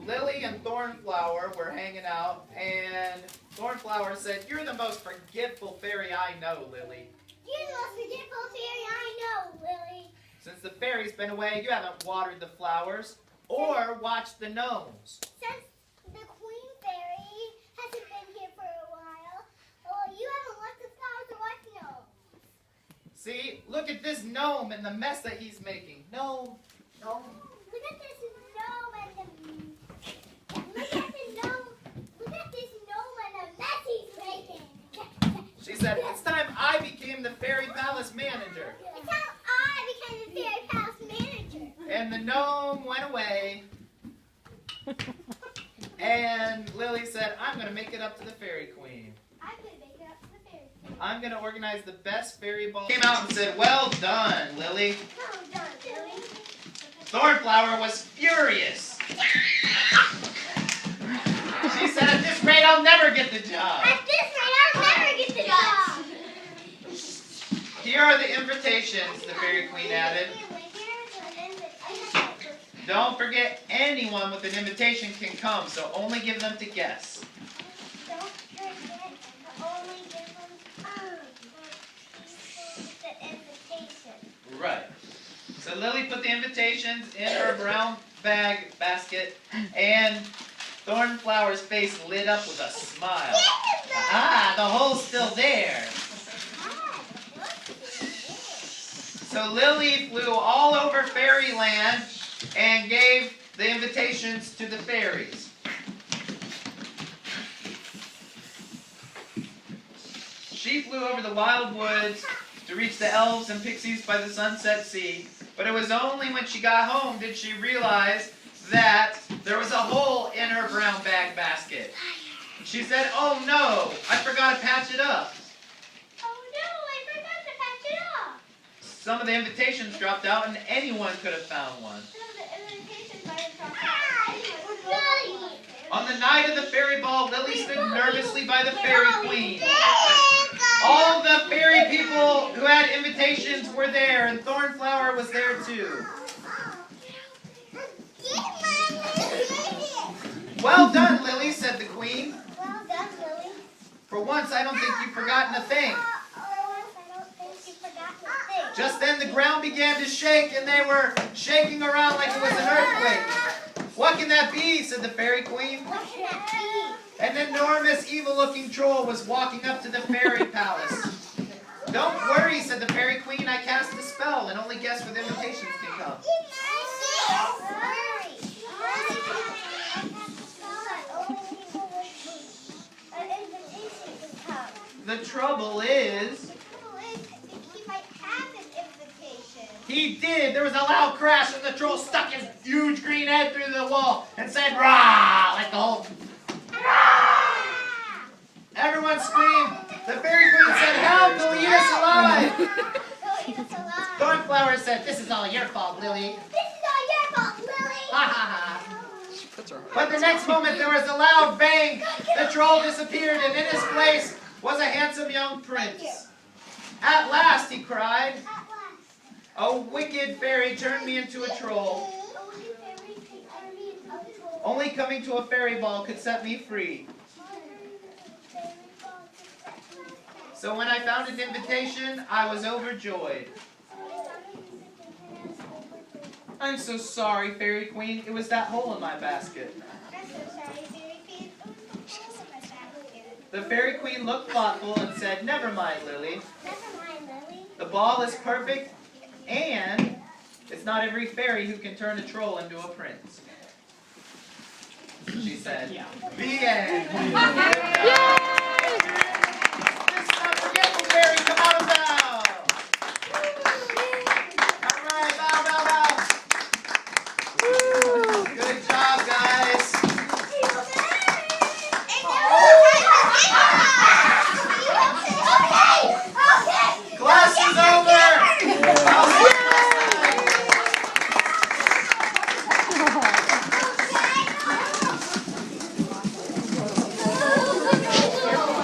Lily and Thornflower were hanging out, and Thornflower said, "You're the most forgetful fairy I know, Lily. You're the most forgetful fairy I know, Lily. Since the fairy's been away, you haven't watered the flowers or watched the gnomes." Since the Queen Fairy hasn't been here for a while, you haven't watched the flowers or watched the gnomes. See, look at this gnome and the mess that he's making. Gnome. Look at this gnome and the mess he's making. She said, "It's time I became the fairy palace manager." It's how I became the fairy palace manager. And the gnome went away. And Lily said, "I'm going to make it up to the fairy queen. I'm going to make it up to the fairy queen. I'm going to organize the best fairy ball." Came out and said, "Well done, Lily." Well done, Lily. Thornflower was furious. She said, "At this rate, I'll never get the job." At this rate, I'll never get the job. Here are the invitations, the fairy queen added. Don't forget, anyone with an invitation can come, so only give them to guests. Don't forget to only give them the invitation. Right. So Lily put the invitations in her brown bag basket, and Thornflower's face lit up with a smile. Ah, the hole's still there. So Lily flew all over fairyland and gave the invitations to the fairies. She flew over the wild woods to reach the elves and pixies by the sunset sea, but it was only when she got home did she realize that there was a hole in her brown bag basket. She said, "Oh no, I forgot to patch it up." Oh no, I forgot to patch it up. Some of the invitations dropped out and anyone could have found one. On the night of the fairy ball, Lily stood nervously by the fairy queen. All the fairy people who had invitations were there, and Thornflower was there too. "Well done, Lily," said the queen. Well done, Lily. "For once, I don't think you've forgotten a thing." Just then the ground began to shake, and they were shaking around like it was an earthquake. "What can that be?" said the fairy queen. What can that be? An enormous, evil-looking troll was walking up to the fairy palace. "Don't worry," said the fairy queen. "I cast a spell, and only guests with invitations can come." The trouble is, he did. There was a loud crash, and the troll stuck his huge green head through the wall and said, "Rah!" like the whole. Everyone screamed. The fairy queen said, "Help! They'll eat us alive!" Thornflower said, "This is all your fault, Lily." This is all your fault, Lily. Ha ha ha. But the next moment there was a loud bang. The troll disappeared, and in his place was a handsome young prince. "At last," he cried, "a wicked fairy turned me into a troll. Only coming to a fairy ball could set me free. So when I found an invitation, I was overjoyed." "I'm so sorry, Fairy Queen. It was that hole in my basket." I'm so sorry, Fairy Queen. The Fairy Queen looked thoughtful and said, "Never mind, Lily. Never mind, Lily. The ball is perfect, and it's not every fairy who can turn a troll into a prince." She said, "The end."